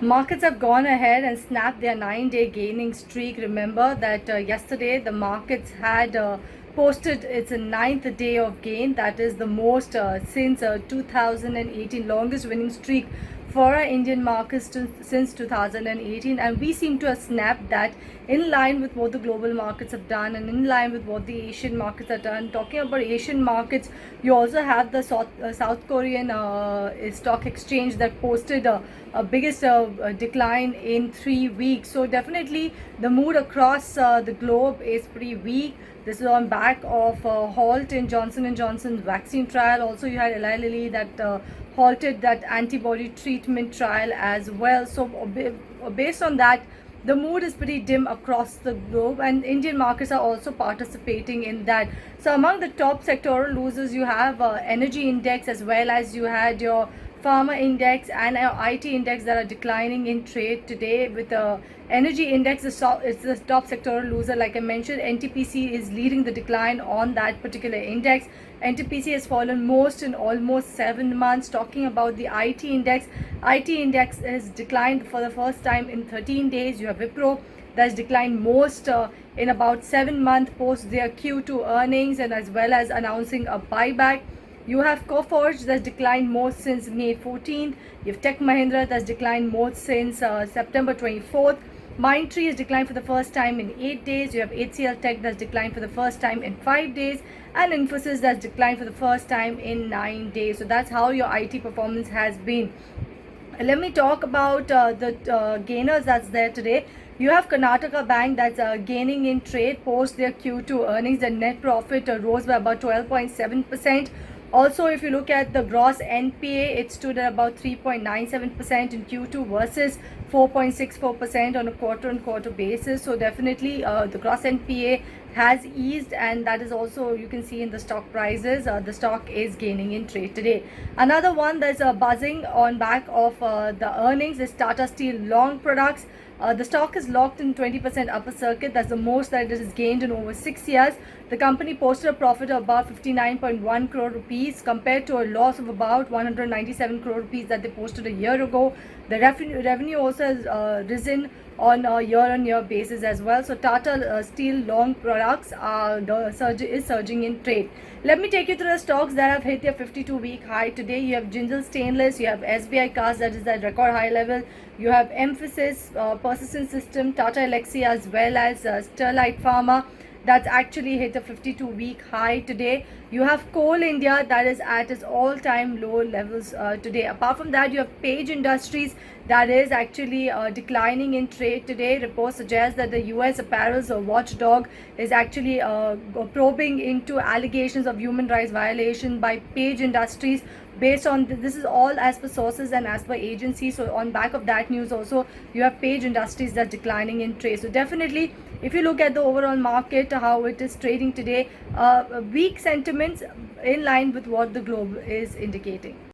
Markets have gone ahead and snapped their 9-day gaining streak. Remember that yesterday the markets had posted its ninth day of gain. That is the most since 2018, longest winning streak for our Indian markets since 2018, and we seem to have snapped that in line with what the global markets have done and in line with what the Asian markets have done. Talking about Asian markets, you also have the South Korean stock exchange that posted a biggest decline in 3 weeks. So definitely the mood across the globe is pretty weak. This is on back of halt in Johnson & Johnson's vaccine trial. Also, you had Eli Lilly that halted that antibody treatment trial as well. So based on that, the mood is pretty dim across the globe, and Indian markets are also participating in that. So among the top sectoral losers, you have energy index, as well as you had your pharma index and IT index that are declining in trade today. With the energy index, it's the top sectoral loser. Like I mentioned, NTPC is leading the decline on that particular index. NTPC has fallen most in almost 7 months. Talking about the IT index has declined for the first time in 13 days. You have Wipro that's declined most in about 7 months post their Q2 earnings, and as well as announcing a buyback. You have Coforge that's declined most since May 14th. You have Tech Mahindra that's declined most since September 24th. Mindtree has declined for the first time in 8 days. You have HCL Tech that's declined for the first time in 5 days. And Infosys that's declined for the first time in 9 days. So that's how your IT performance has been. Let me talk about the gainers that's there today. You have Karnataka Bank that's gaining in trade post their Q2 earnings. The net profit rose by about 12.7%. Also, if you look at the gross NPA, it stood at about 3.97% in Q2 versus 4.64% on a quarter-on-quarter basis. So definitely the gross NPA has eased, and that is also you can see in the stock prices. The stock is gaining in trade today. Another one that's buzzing on back of the earnings is Tata Steel Long Products. The stock is locked in 20% upper circuit. That's the most that it has gained in over 6 years. The company posted a profit of about 59.1 crore rupees compared to a loss of about 197 crore rupees that they posted a year ago. The revenue also has risen on a year-on-year basis as well. So Tata Steel Long Products is surging in trade. Let me take you through the stocks that have hit their 52-week high today. You have Jindal Stainless, you have SBI Cars that is at record high level. You have Emphasis, Persistent System, Tata Elxsi, as well as Sterlite Pharma that's actually hit a 52-week high today. You have Coal India that is at its all-time low levels today. Apart from that, you have Page Industries that is actually declining in trade today. Reports suggest that the US apparel's watchdog is actually probing into allegations of human rights violation by Page Industries. Based on this is all as per sources and as per agencies. So on back of that news also, you have Page Industries that's declining in trade. So definitely, if you look at the overall market, how it is trading today, weak sentiments in line with what the globe is indicating.